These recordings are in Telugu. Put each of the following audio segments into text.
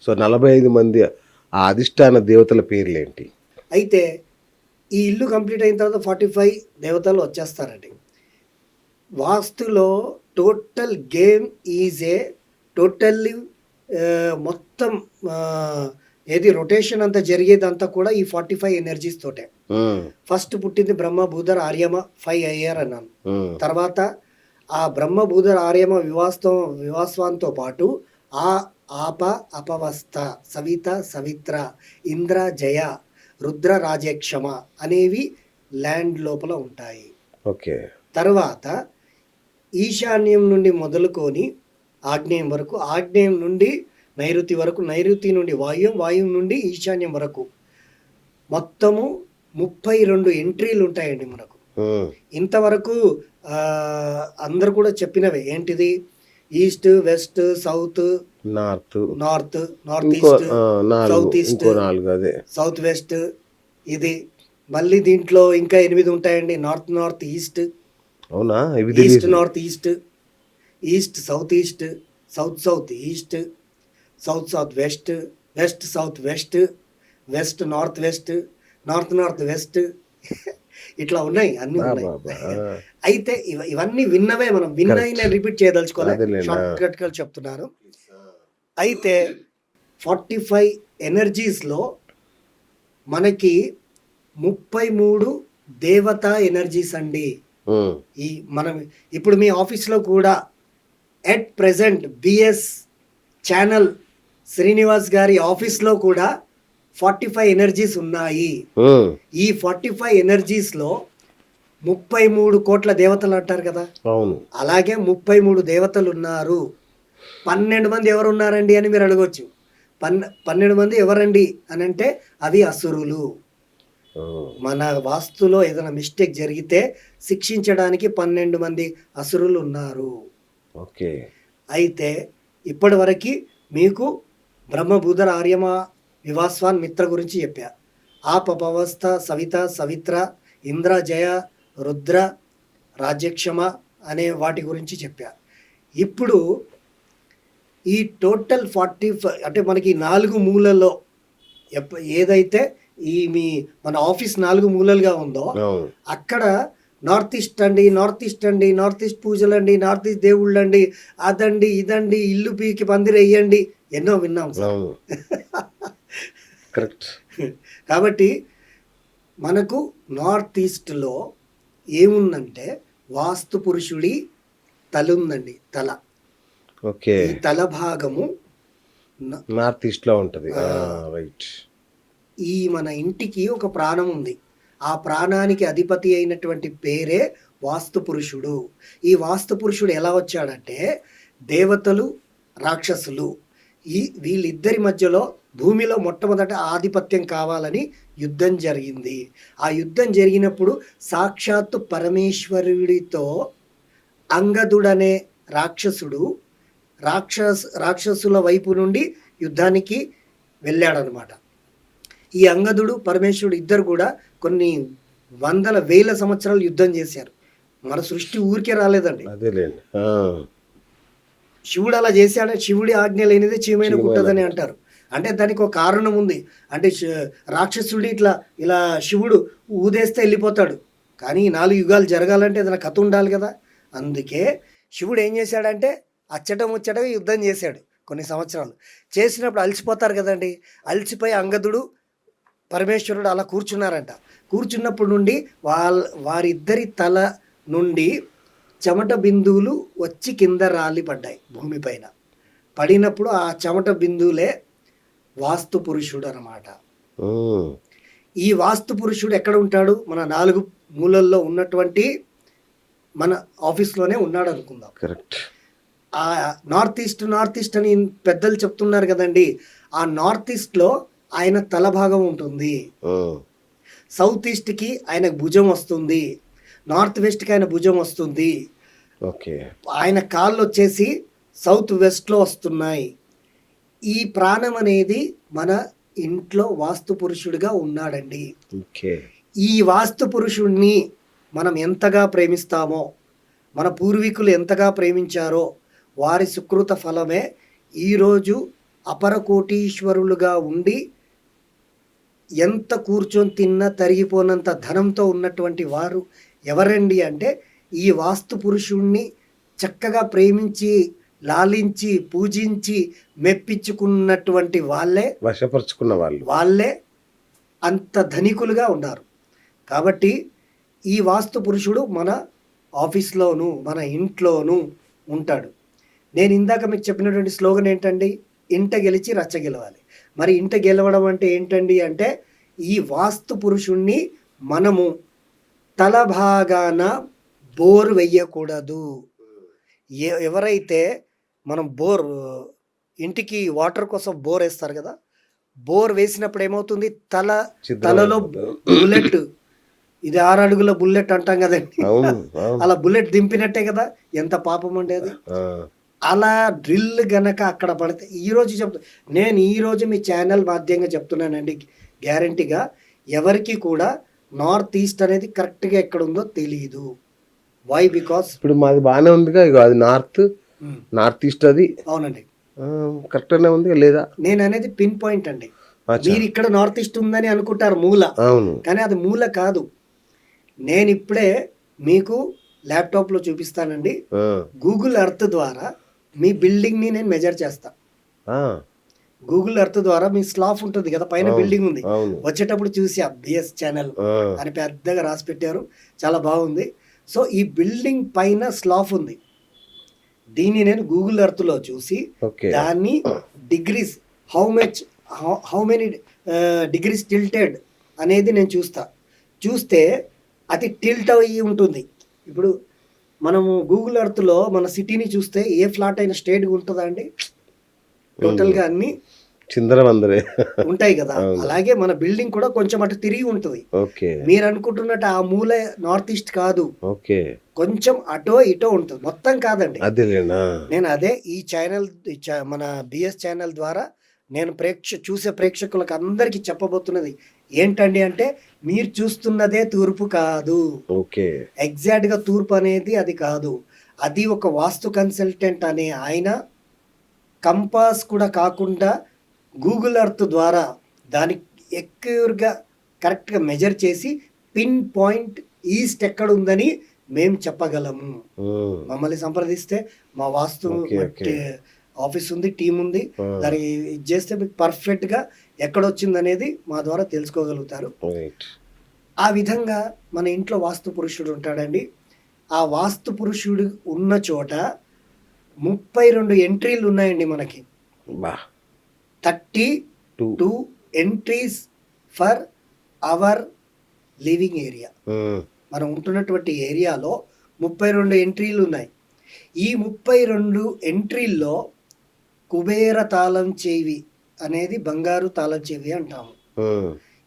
సో 45 మంది ఆ అధిష్టాన దేవతల పేర్లేంటి? అయితే ఈ ఇల్లు కంప్లీట్ అయిన తర్వాత 45 దేవతలు వచ్చేస్తారండి. వాస్తులో total game is a totally మొత్తం ఏది రొటేషన్ అంతా జరిగేదంతా కూడా ఈ 45 ఎనర్జీస్ తోటే. ఫస్ట్ పుట్టింది బ్రహ్మ భూధర్ ఆర్యమ 5 అయ్యారు అన్నాను. తర్వాత ఆ బ్రహ్మ భూధర్ ఆర్యమ వివాస్వంతో పాటు ఆ ఆప అపవస్థ సవిత సవిత్ర ఇంద్ర జయ రుద్ర రాజేక్షమ అనేవి ల్యాండ్ లోపల ఉంటాయి. ఓకే. తర్వాత ఈశాన్యం నుండి మొదలుకొని ఆగ్నేయం వరకు, ఆగ్నేయం నుండి నైరుతి వరకు, నైరుతి నుండి వాయువ్యం, వాయువ్యం నుండి ఈశాన్యం వరకు మొత్తము 32 ఎంట్రీలు ఉంటాయండి మనకు. ఇంతవరకు అందరు కూడా చెప్పినవే ఏంటిది? East, west, south, north east, south east, south west. ఇది మళ్ళీ దీంట్లో ఇంకా 8 ఉంటాయండి. నార్త్ ఈస్ట్, అవునా? East north east, east south east, south east, south west, west south west, west north west, north west. ఇట్లా ఉన్నాయి, అన్ని ఉన్నాయి. అయితే ఇవన్నీ విన్నవే, మనం విన్నవి నేను రిపీట్ చేయదలుచుకోవాలి, షార్ట్ కట్గా చెప్తున్నాను. అయితే 45 ఎనర్జీస్లో మనకి 33 దేవతా ఎనర్జీస్ అండి. ఈ మనం ఇప్పుడు మీ ఆఫీస్లో కూడా at present BS channel Srinivas గారి ఆఫీస్లో కూడా 45 ఎనర్జీస్ ఉన్నాయి. ఈ 45 ఎనర్జీస్లో 33 కోట్ల దేవతలు అంటారు కదా, అలాగే 33 దేవతలు ఉన్నారు. 12 మంది ఎవరు ఉన్నారండి అని మీరు అడగవచ్చు. 12 మంది ఎవరండి అని అంటే అవి అసురులు. మన వాస్తులో ఏదైనా మిస్టేక్ జరిగితే శిక్షించడానికి 12 మంది అసురులు ఉన్నారు. ఓకే. అయితే ఇప్పటి వరకు మీకు బ్రహ్మభూధర ఆర్యమ వివాస్వాన్ మిత్ర గురించి చెప్పా. ఆపవస్థ సవిత సవిత్ర ఇంద్ర జయ రుద్ర రాజ్యక్షమ అనే వాటి గురించి చెప్పా. ఇప్పుడు ఈ టోటల్ 45 అంటే మనకి 4 మూలల్లో ఏదైతే మన ఆఫీస్ 4 మూలలుగా ఉందో అక్కడ నార్త్ ఈస్ట్ పూజలు అండి, నార్త్ ఈస్ట్ దేవుళ్ళు అండి, అదండి ఇదండి, ఇల్లు పీకి పందిరి వేయండి, ఎన్నో విన్నాం సార్. కాబట్టి మనకు నార్త్ ఈస్ట్లో ఏముందంటే వాస్తు పురుషుడి తల ఉందండి. తల, ఓకే, తల భాగము నార్త్ ఈస్ట్ లో ఉంటది. రైట్. ఈ మన ఇంటికి ఒక ప్రాణం ఉంది. ఆ ప్రాణానికి అధిపతి అయినటువంటి పేరే వాస్తు పురుషుడు. ఈ వాస్తు పురుషుడు ఎలా వచ్చాడంటే దేవతలు రాక్షసులు వీళ్ళిద్దరి మధ్యలో భూమిలో మొట్టమొదట ఆధిపత్యం కావాలని యుద్ధం జరిగింది. ఆ యుద్ధం జరిగినప్పుడు సాక్షాత్తు పరమేశ్వరుడితో అంగదుడనే రాక్షసుడు రాక్షసుల వైపు నుండి యుద్ధానికి వెళ్ళాడనమాట. ఈ అంగదుడు పరమేశ్వరుడు ఇద్దరు కూడా కొన్ని వందల వేల సంవత్సరాలు యుద్ధం చేశారు. మన సృష్టి ఊరికే రాలేదండి. శివుడు అలా చేశాడు. శివుడి ఆజ్ఞ లేనిదే చీమైన పుట్టదని అంటారు. అంటే దానికి ఒక కారణం ఉంది. అంటే రాక్షసుడి ఇలా శివుడు ఊదేస్తే వెళ్ళిపోతాడు. కానీ 4 యుగాలు జరగాలంటే ఏదైనా కథ ఉండాలి కదా. అందుకే శివుడు ఏం చేశాడంటే ముచ్చటగా యుద్ధం చేశాడు. కొన్ని సంవత్సరాలు చేసినప్పుడు అలసిపోతారు కదండి. అలసిపోయి అంగదుడు పరమేశ్వరుడు అలా కూర్చున్నారంట. కూర్చున్నప్పుడు నుండి వారిద్దరి తల నుండి చెమట బిందువులు వచ్చి కింద రాలి పడ్డాయి భూమిపైన. పడినప్పుడు ఆ చెమట బిందువులే వాస్తు పురుషుడు అన్నమాట. ఈ వాస్తు పురుషుడు ఎక్కడ ఉంటాడు? మన 4 మూలల్లో ఉన్నటువంటి మన ఆఫీస్లోనే ఉన్నాడు అనుకుందాం. కరెక్ట్. ఆ నార్త్ ఈస్ట్ అని పెద్దలు చెప్తున్నారు కదండి. ఆ నార్త్ ఈస్ట్లో ఆయన తల భాగం ఉంటుంది. సౌత్ ఈస్ట్కి ఆయనకు భుజం వస్తుంది. నార్త్ వెస్ట్కి ఆయన భుజం వస్తుంది. ఓకే. ఆయన కాళ్ళు వచ్చేసి సౌత్ వెస్ట్లో వస్తున్నాయి. ఈ ప్రాణం అనేది మన ఇంట్లో వాస్తు పురుషుడిగా ఉన్నాడండి. ఈ వాస్తు పురుషుడిని మనం ఎంతగా ప్రేమిస్తామో, మన పూర్వీకులు ఎంతగా ప్రేమించారో వారి సుకృత ఫలమే ఈరోజు అపర కోటీశ్వరులుగా ఉండి ఎంత కూర్చొని తిన్నా తరిగిపోనంత ధనంతో ఉన్నటువంటి వారు ఎవరండి అంటే ఈ వాస్తు పురుషుణ్ణి చక్కగా ప్రేమించి లాలించి పూజించి మెప్పించుకున్నటువంటి వశపరుచుకున్న వాళ్ళు. వాళ్ళే అంత ధనికులుగా ఉన్నారు. కాబట్టి ఈ వాస్తు పురుషుడు మన ఆఫీస్లోనూ మన ఇంట్లోనూ ఉంటాడు. నేను ఇందాక మీకు చెప్పినటువంటి స్లోగన్ ఏంటండి? ఇంట గెలిచి రచ్చ గెలవాలి. మరి ఇంట గెలవడం అంటే ఏంటండి అంటే ఈ వాస్తు పురుషుణ్ణి మనము తల భాగాన బోర్ వెయ్యకూడదు. ఎవరైతే మనం ఇంటికి వాటర్ కోసం బోర్ వేస్తారు కదా, బోర్ వేసినప్పుడు ఏమవుతుంది? తలలో బుల్లెట్, ఇది 6 అడుగుల బుల్లెట్ అంటాం కదండి, అలా బుల్లెట్ దింపినట్టే కదా. ఎంత పాపం అండి అది. అలా డ్రిల్ గనక అక్కడ పడితే నేను ఈరోజు మీ ఛానల్ మాధ్యంగా చెప్తున్నానండి, గ్యారంటీగా ఎవరికి కూడా నార్త్ ఈస్ట్ అనేది కరెక్ట్గా ఎక్కడ ఉందో తెలియదు. వై? బికాస్ ఇప్పుడు మాది బాగానే ఉందిగా, ఇక అది నార్త్ ఈస్ట్, అది అవునండి కరెక్ట్గానే ఉంది లేదా? నేను అనేది పిన్ పాయింట్ అండి. మీరు ఇక్కడ నార్త్ ఈస్ట్ ఉందని అనుకుంటారు మూల, కానీ అది మూల కాదు. నేను ఇప్పుడే మీకు ల్యాప్టాప్లో చూపిస్తానండి. గూగుల్ ఎర్త్ ద్వారా మీ బిల్డింగ్ని నేను మెజర్ చేస్తా. గూగుల్ ఎర్త్ ద్వారా మీ స్లాఫ్ ఉంటుంది కదా, పైన బిల్డింగ్ ఉంది, వచ్చేటప్పుడు చూసి బిఎస్ ఛానల్ అని పెద్దగా రాసి పెట్టారు, చాలా బాగుంది. సో ఈ బిల్డింగ్ పైన స్లాఫ్ ఉంది, దీన్ని నేను గూగుల్ ఎర్త్లో చూసి దాన్ని degrees how many degrees tilted అనేది నేను చూస్తే అది టిల్ట్ అయ్యి ఉంటుంది. ఇప్పుడు మనము గూగుల్ ఎర్త్లో మన సిటీని చూస్తే ఏ ఫ్లాట్ అయినా స్ట్రేట్గా ఉంటుందా అండి? టోటల్గా అన్ని చిందరవందరే ఉంటాయి కదా. అలాగే మన బిల్డింగ్ కూడా కొంచెం అటు తిరిగి ఉంటుంది. మీరు అనుకుంటున్నట్టు ఆ మూల నార్త్ ఈస్ట్ కాదు, కొంచెం అటో ఇటో ఉంటుంది, మొత్తం కాదండి. నేను అదే ఈ ఛానల్, మన బిఎస్ ఛానల్ ద్వారా నేను చూసే ప్రేక్షకులకు అందరికి చెప్పబోతున్నది ఏంటండి అంటే, మీరు చూస్తున్నదే తూర్పు కాదు. ఎగ్జాక్ట్ గా తూర్పు అనేది అది కాదు. అది ఒక వాస్తు కన్సల్టెంట్ అనే ఆయన కంపాస్ కూడా కాకుండా గూగుల్ ఎర్త్ ద్వారా దానికి ఎక్యూర్గా కరెక్ట్గా మెజర్ చేసి పిన్ పాయింట్ ఈస్ట్ ఎక్కడ ఉందని మేము చెప్పగలము. మమ్మల్ని సంప్రదిస్తే మా వాస్తు ఆఫీస్ ఉంది, టీం ఉంది, దానికి ఇది చేస్తే మీకు పర్ఫెక్ట్గా ఎక్కడొచ్చింది అనేది మా ద్వారా తెలుసుకోగలుగుతారు. ఆ విధంగా మన ఇంట్లో వాస్తు పురుషుడు ఉంటాడండి. ఆ వాస్తు పురుషుడు ఉన్న చోట 32 ఎంట్రీలు ఉన్నాయండి మనకి. 32 entries for hour living area. మనం ఉంటున్నటువంటి ఏరియాలో 32 ఎంట్రీలు ఉన్నాయి. ఈ 32 ఎంట్రీల్లో కుబేర తాళం చెవి అనేది బంగారు తాళం చెవి అంటాము.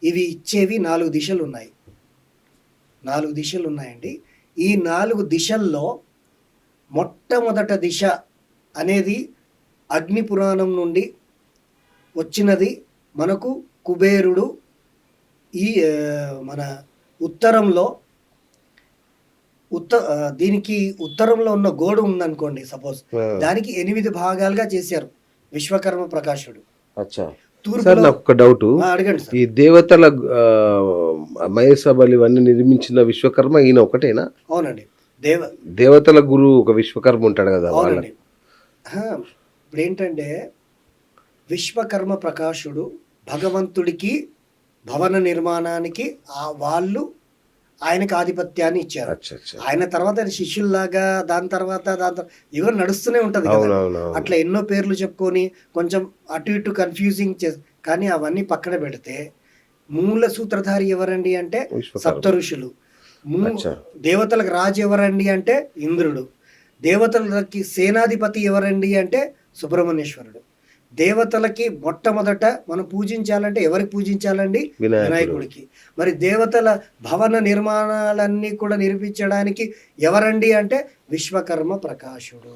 ఇవి ఇచ్చేవి 4 దిశలు ఉన్నాయి. 4 దిశలు ఉన్నాయండి. ఈ 4 దిశల్లో మొట్టమొదట దిశ అనేది అగ్ని పురాణం నుండి వచ్చినది. మనకు కుబేరుడు ఈ మన ఉత్తరంలో దీనికి ఉత్తరంలో ఉన్న గోడ ఉందనుకోండి సపోజ్, దానికి 8 భాగాలుగా చేశారు విశ్వకర్మ ప్రకాశుడు. ఒక డౌట్, ఈ దేవతల మహేసభలు ఇవన్నీ నిర్మించిన విశ్వకర్మ ఈయన ఒకటేనా? అవునండి, దేవతల గురువు ఒక విశ్వకర్మ ఉంటాడు కదా. అవునండి. ఇప్పుడు ఏంటంటే విశ్వకర్మ ప్రకాశుడు భగవంతుడికి భవన నిర్మాణానికి వాళ్ళు ఆయనకు ఆధిపత్యాన్ని ఇచ్చారు. ఆయన తర్వాత శిష్యుల్లాగా దాని తర్వాత ఇవో నడుస్తూనే ఉంటది కదా. అట్లా ఎన్నో పేర్లు చెప్పుకొని కొంచెం అటు ఇటు కన్ఫ్యూజింగ్ కానీ అవన్నీ పక్కన పెడితే మూల సూత్రధారి ఎవరండి అంటే సప్త ఋషులు. దేవతలకు రాజు ఎవరండి అంటే ఇంద్రుడు. దేవతలకి సేనాధిపతి ఎవరండి అంటే సుబ్రహ్మణ్యేశ్వరుడు. దేవతలకి మొట్టమొదట మనం పూజించాలంటే ఎవరికి పూజించాలండి? వినాయకుడికి. మరి దేవతల భవన నిర్మాణాలన్నీ కూడా నిర్మించడానికి ఎవరండి అంటే విశ్వకర్మ ప్రకాశుడు.